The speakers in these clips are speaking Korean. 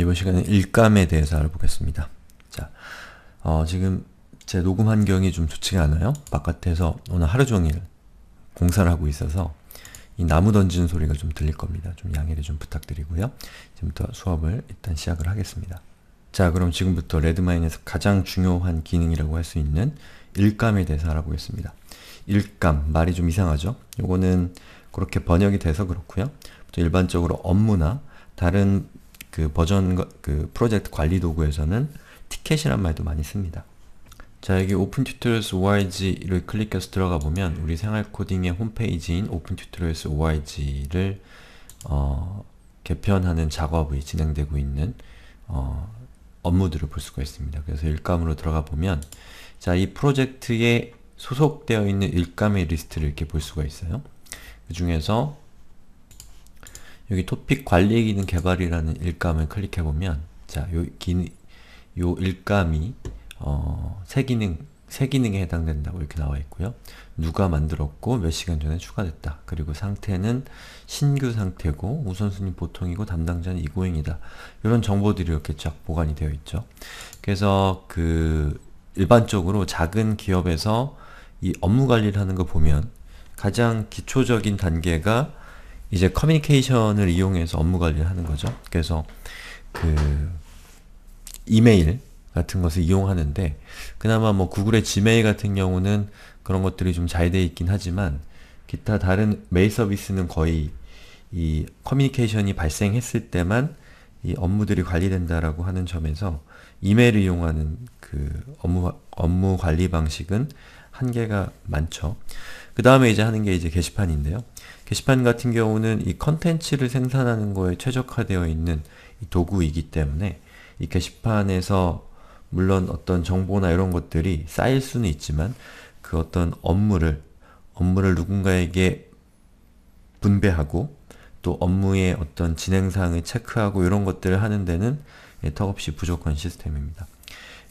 이번 시간은 일감에 대해서 알아보겠습니다. 자, 지금 제 녹음 환경이 좀 좋지가 않아요. 바깥에서 오늘 하루 종일 공사를 하고 있어서 이 나무 던지는 소리가 좀 들릴 겁니다. 좀 양해를 좀 부탁드리고요. 지금부터 수업을 일단 시작을 하겠습니다. 자, 그럼 지금부터 레드마인에서 가장 중요한 기능이라고 할 수 있는 일감에 대해서 알아보겠습니다. 일감, 말이 좀 이상하죠? 요거는 그렇게 번역이 돼서 그렇고요. 또 일반적으로 업무나 다른 그 프로젝트 관리 도구에서는 티켓이란 말도 많이 씁니다. 자, 여기 opentutorials.org를 클릭해서 들어가 보면 우리 생활코딩의 홈페이지인 opentutorials.org를 개편하는 작업이 진행되고 있는 업무들을 볼 수가 있습니다. 그래서 일감으로 들어가 보면 자, 이 프로젝트에 소속되어 있는 일감의 리스트를 이렇게 볼 수가 있어요. 그 중에서 여기 토픽 관리 기능 개발이라는 일감을 클릭해보면 자, 요 일감이 세 기능에 해당된다고 이렇게 나와 있고요. 누가 만들었고 몇 시간 전에 추가됐다. 그리고 상태는 신규 상태고 우선순위 보통이고 담당자는 이고잉이다. 이런 정보들이 이렇게 쫙 보관이 되어 있죠. 그래서 일반적으로 작은 기업에서 이 업무 관리를 하는 거 보면 가장 기초적인 단계가 이제 커뮤니케이션을 이용해서 업무 관리를 하는 거죠. 그래서 이메일 같은 것을 이용하는데 그나마 뭐 구글의 지메일 같은 경우는 그런 것들이 좀 잘 되어 있긴 하지만 기타 다른 메일 서비스는 거의 이 커뮤니케이션이 발생했을 때만 이 업무들이 관리된다라고 하는 점에서 이메일을 이용하는 업무 관리 방식은 한계가 많죠. 그 다음에 이제 하는 게 이제 게시판인데요. 게시판 같은 경우는 이 컨텐츠를 생산하는 거에 최적화되어 있는 이 도구이기 때문에 이 게시판에서 물론 어떤 정보나 이런 것들이 쌓일 수는 있지만 그 어떤 업무를 누군가에게 분배하고 또 업무의 어떤 진행사항을 체크하고 이런 것들을 하는 데는 턱없이 부족한 시스템입니다.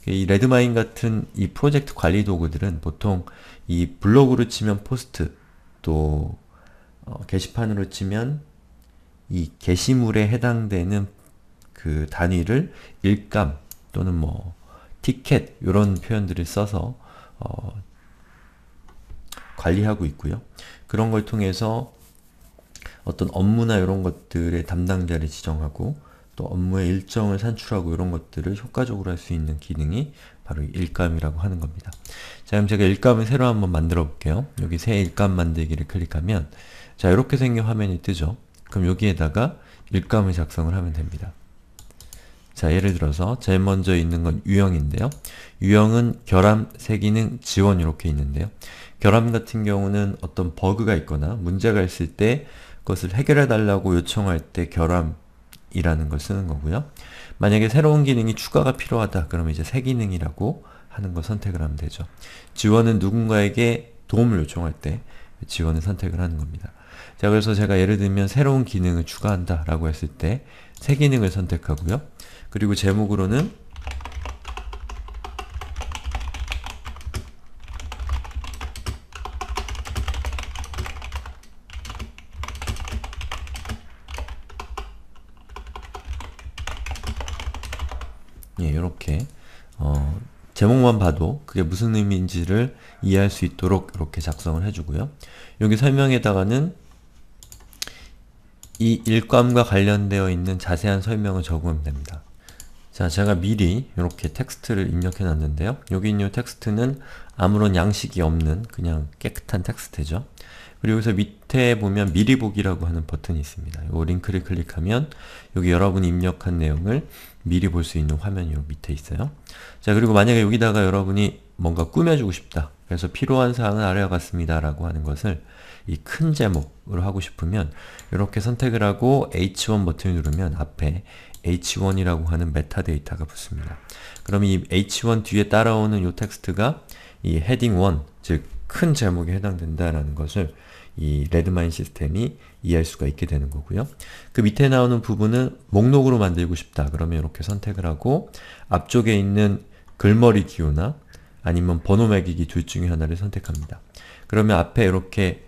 이 레드마인 같은 이 프로젝트 관리 도구들은 보통 이 블로그로 치면 포스트, 또 게시판으로 치면 이 게시물에 해당되는 그 단위를 일감 또는 뭐 티켓 이런 표현들을 써서 관리하고 있고요. 그런 걸 통해서 어떤 업무나 이런 것들의 담당자를 지정하고 또 업무의 일정을 산출하고 이런 것들을 효과적으로 할 수 있는 기능이 바로 일감이라고 하는 겁니다. 자, 그럼 제가 일감을 새로 한번 만들어 볼게요. 여기 새 일감 만들기를 클릭하면 자, 이렇게 생긴 화면이 뜨죠. 그럼 여기에다가 일감을 작성을 하면 됩니다. 자, 예를 들어서 제일 먼저 있는 건 유형인데요. 유형은 결함, 세기능, 지원 이렇게 있는데요. 결함 같은 경우는 어떤 버그가 있거나 문제가 있을 때 그것을 해결해 달라고 요청할 때 결함이라는 걸 쓰는 거고요. 만약에 새로운 기능이 추가가 필요하다 그러면 이제 새 기능이라고 하는 걸 선택을 하면 되죠. 지원은 누군가에게 도움을 요청할 때 지원을 선택을 하는 겁니다. 자, 그래서 제가 예를 들면 새로운 기능을 추가한다 라고 했을 때 새 기능을 선택하고요. 그리고 제목으로는 이렇게 제목만 봐도 그게 무슨 의미인지를 이해할 수 있도록 이렇게 작성을 해주고요. 여기 설명에다가는 이 일감과 관련되어 있는 자세한 설명을 적으면 됩니다. 자, 제가 미리 이렇게 텍스트를 입력해 놨는데요. 여기 있는 텍스트는 아무런 양식이 없는 그냥 깨끗한 텍스트죠. 그리고 여기서 밑에 보면 미리 보기라고 하는 버튼이 있습니다. 이 링크를 클릭하면 여기 여러분이 입력한 내용을 미리 볼 수 있는 화면이 요 밑에 있어요. 자, 그리고 만약에 여기다가 여러분이 뭔가 꾸며주고 싶다. 그래서 필요한 사항은 아래와 같습니다. 라고 하는 것을 이 큰 제목으로 하고 싶으면 이렇게 선택을 하고 H1 버튼을 누르면 앞에 H1이라고 하는 메타데이터가 붙습니다. 그럼 이 H1 뒤에 따라오는 이 텍스트가 이 헤딩 1, 즉 큰 제목에 해당된다라는 것을 이 레드마인 시스템이 이해할 수가 있게 되는 거고요. 그 밑에 나오는 부분은 목록으로 만들고 싶다. 그러면 이렇게 선택을 하고 앞쪽에 있는 글머리 기호나 아니면 번호 매기기 둘 중에 하나를 선택합니다. 그러면 앞에 이렇게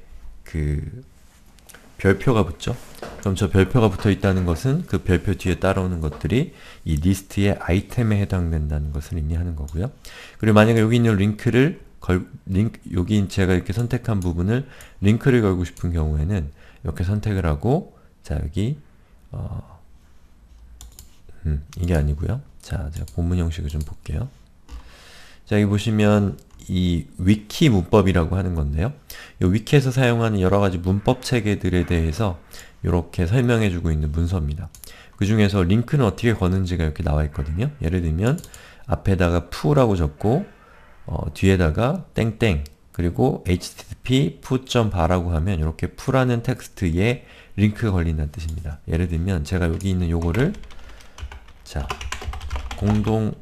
별표가 붙죠. 그럼 저 별표가 붙어 있다는 것은 그 별표 뒤에 따라오는 것들이 이 리스트의 아이템에 해당된다는 것을 의미하는 거고요. 그리고 만약에 여기 있는 여기 제가 이렇게 선택한 부분을 링크를 걸고 싶은 경우에는 이렇게 선택을 하고, 자, 여기, 이게 아니고요. 자, 제가 본문 형식을 좀 볼게요. 자, 여기 보시면 이 위키 문법이라고 하는 건데요. 이 위키에서 사용하는 여러 가지 문법 체계들에 대해서 이렇게 설명해 주고 있는 문서입니다. 그 중에서 링크는 어떻게 거는지가 이렇게 나와 있거든요. 예를 들면 앞에다가 푸라고 적고 뒤에다가 땡땡 그리고 http 푸.바라고 하면 이렇게 푸라는 텍스트에 링크가 걸린다는 뜻입니다. 예를 들면 제가 여기 있는 요거를 자 공동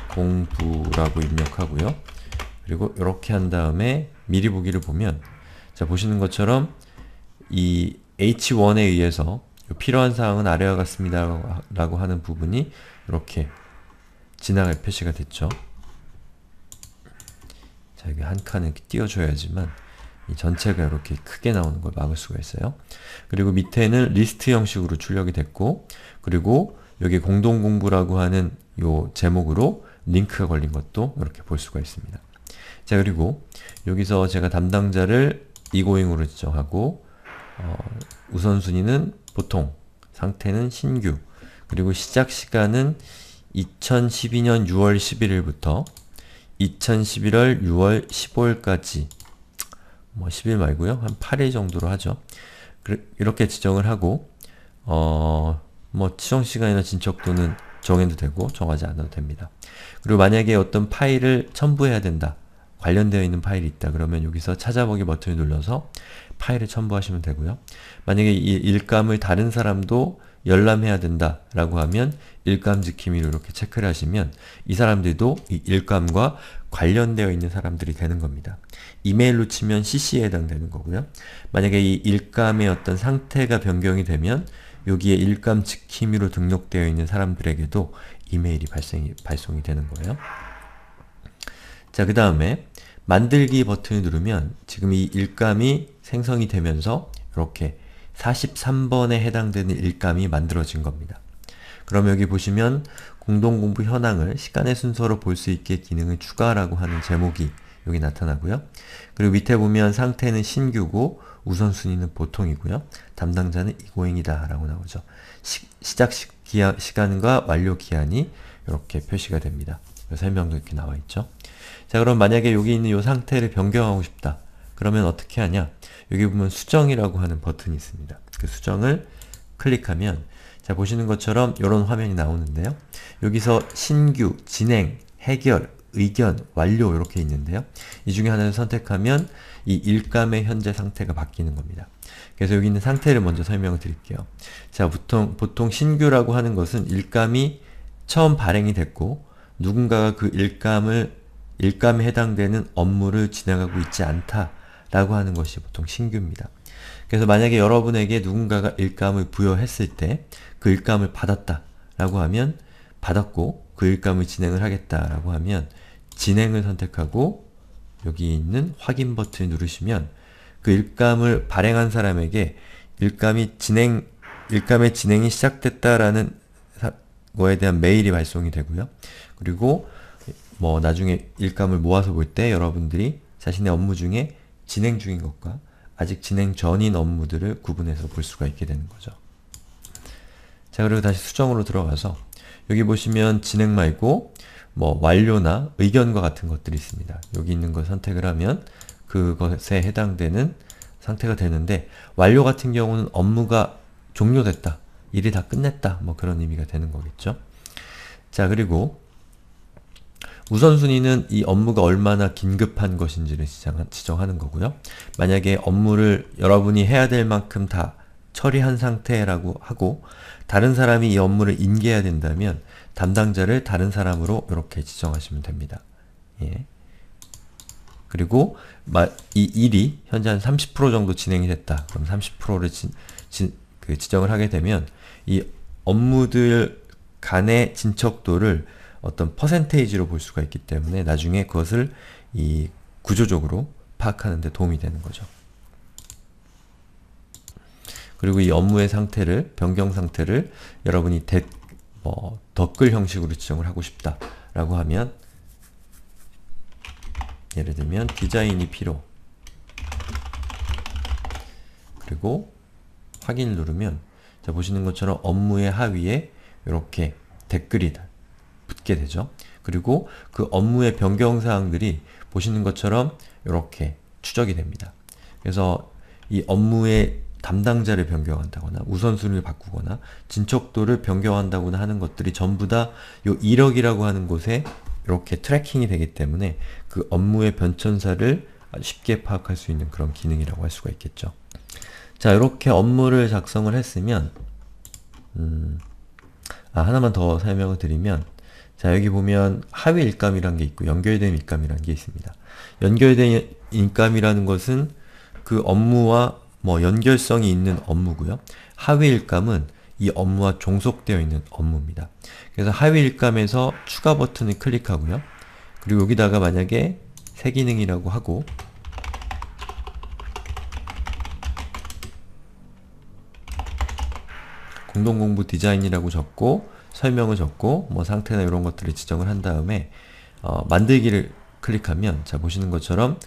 공부라고 입력하고요. 그리고 이렇게 한 다음에 미리 보기를 보면, 자, 보시는 것처럼 이 h1에 의해서 필요한 사항은 아래와 같습니다 라고 하는 부분이 이렇게 지나갈 표시가 됐죠. 자, 여기 한 칸을 이렇게 띄워줘야지만 이 전체가 이렇게 크게 나오는 걸 막을 수가 있어요. 그리고 밑에는 리스트 형식으로 출력이 됐고, 그리고 여기 공동공부라고 하는 요 제목으로 링크가 걸린 것도 이렇게 볼 수가 있습니다. 자, 그리고 여기서 제가 담당자를 이고잉으로 지정하고 우선순위는 보통, 상태는 신규, 그리고 시작 시간은 2012년 6월 11일부터 2011월 6월 15일까지, 뭐 10일 말고요. 한 8일 정도로 하죠. 이렇게 지정을 하고 뭐 지정 시간이나 진척도는 정해도 되고 정하지 않아도 됩니다. 그리고 만약에 어떤 파일을 첨부해야 된다, 관련되어 있는 파일이 있다 그러면 여기서 찾아보기 버튼을 눌러서 파일을 첨부하시면 되고요. 만약에 이 일감을 다른 사람도 열람해야 된다 라고 하면 일감 지킴이로 이렇게 체크를 하시면 이 사람들도 이 일감과 관련되어 있는 사람들이 되는 겁니다. 이메일로 치면 CC에 해당되는 거고요. 만약에 이 일감의 어떤 상태가 변경이 되면 여기에 일감 지킴이로 등록되어 있는 사람들에게도 이메일이 발송이 되는 거예요. 자, 그 다음에 만들기 버튼을 누르면 지금 이 일감이 생성이 되면서 이렇게 43번에 해당되는 일감이 만들어진 겁니다. 그럼 여기 보시면 공동공부 현황을 시간의 순서로 볼 수 있게 기능을 추가라고 하는 제목이 여기 나타나고요. 그리고 밑에 보면 상태는 신규고 우선순위는 보통이고요. 담당자는 이고잉이다 라고 나오죠. 시작 시간과 완료 기한이 이렇게 표시가 됩니다. 설명도 이렇게 나와 있죠. 자, 그럼 만약에 여기 있는 이 상태를 변경하고 싶다. 그러면 어떻게 하냐? 여기 보면 수정이라고 하는 버튼이 있습니다. 그 수정을 클릭하면, 자, 보시는 것처럼 이런 화면이 나오는데요. 여기서 신규, 진행, 해결, 의견, 완료 이렇게 있는데요. 이 중에 하나를 선택하면 이 일감의 현재 상태가 바뀌는 겁니다. 그래서 여기 있는 상태를 먼저 설명을 드릴게요. 자, 보통 신규라고 하는 것은 일감이 처음 발행이 됐고 누군가가 그 일감에 해당되는 업무를 진행하고 있지 않다라고 하는 것이 보통 신규입니다. 그래서 만약에 여러분에게 누군가가 일감을 부여했을 때 그 일감을 받았다 라고 하면, 받았고 그 일감을 진행을 하겠다 라고 하면 진행을 선택하고 여기 있는 확인 버튼을 누르시면 그 일감을 발행한 사람에게 일감의 진행이 시작됐다라는 거에 대한 메일이 발송이 되고요. 그리고 뭐 나중에 일감을 모아서 볼 때 여러분들이 자신의 업무 중에 진행 중인 것과 아직 진행 전인 업무들을 구분해서 볼 수가 있게 되는 거죠. 자, 그리고 다시 수정으로 들어가서 여기 보시면 진행 말고 뭐 완료나 의견과 같은 것들이 있습니다. 여기 있는 걸 선택을 하면 그것에 해당되는 상태가 되는데, 완료 같은 경우는 업무가 종료됐다, 일이 다 끝냈다, 뭐 그런 의미가 되는 거겠죠. 자, 그리고 우선순위는 이 업무가 얼마나 긴급한 것인지를 지정하는 거고요. 만약에 업무를 여러분이 해야 될 만큼 다 처리한 상태라고 하고 다른 사람이 이 업무를 인계해야 된다면 담당자를 다른 사람으로 이렇게 지정하시면 됩니다. 예. 그리고 이 일이 현재 한 30% 정도 진행이 됐다. 그럼 30%를 지정을 하게 되면 이 업무들 간의 진척도를 어떤 퍼센테이지로 볼 수가 있기 때문에 나중에 그것을 이 구조적으로 파악하는 데 도움이 되는 거죠. 그리고 이 업무의 상태를, 변경 상태를 여러분이 덧글 형식으로 지정을 하고 싶다 라고 하면, 예를 들면 디자인이 필요, 그리고 확인을 누르면 자, 보시는 것처럼 업무의 하위에 이렇게 댓글이 붙게 되죠. 그리고 그 업무의 변경사항들이 보시는 것처럼 이렇게 추적이 됩니다. 그래서 이 업무의 담당자를 변경한다거나 우선순위를 바꾸거나 진척도를 변경한다거나 하는 것들이 전부 다 요 이력이라고 하는 곳에 이렇게 트래킹이 되기 때문에 그 업무의 변천사를 쉽게 파악할 수 있는 그런 기능이라고 할 수가 있겠죠. 자, 이렇게 업무를 작성을 했으면 하나만 더 설명을 드리면, 자, 여기 보면 하위 일감이라는 게 있고 연결된 일감이라는 게 있습니다. 연결된 일감이라는 것은 그 업무와 연결성이 있는 업무고요. 하위 일감은 이 업무와 종속되어 있는 업무입니다. 그래서 하위 일감에서 추가 버튼을 클릭하고요. 그리고 여기다가 만약에 새 기능이라고 하고 공동공부 디자인이라고 적고 설명을 적고 상태나 이런 것들을 지정을 한 다음에 만들기를 클릭하면, 자, 보시는 것처럼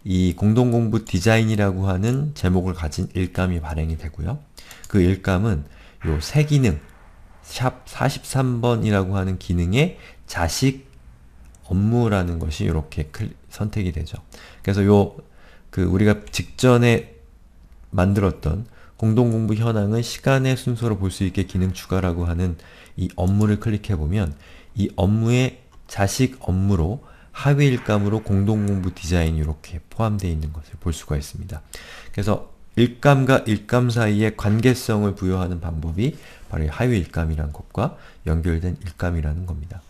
이 공동공부 디자인이라고 하는 제목을 가진 일감이 발행이 되고요. 그 일감은 요 새 기능 샵 43번이라고 하는 기능의 자식 업무라는 것이 이렇게 선택이 되죠. 그래서 우리가 직전에 만들었던 공동공부 현황을 시간의 순서로 볼 수 있게 기능 추가라고 하는 이 업무를 클릭해보면 이 업무의 자식 업무로 하위 일감으로 공동공부 디자인이 이렇게 포함되어 있는 것을 볼 수가 있습니다. 그래서 일감과 일감 사이에 관계성을 부여하는 방법이 바로 하위 일감이라는 것과 연결된 일감이라는 겁니다.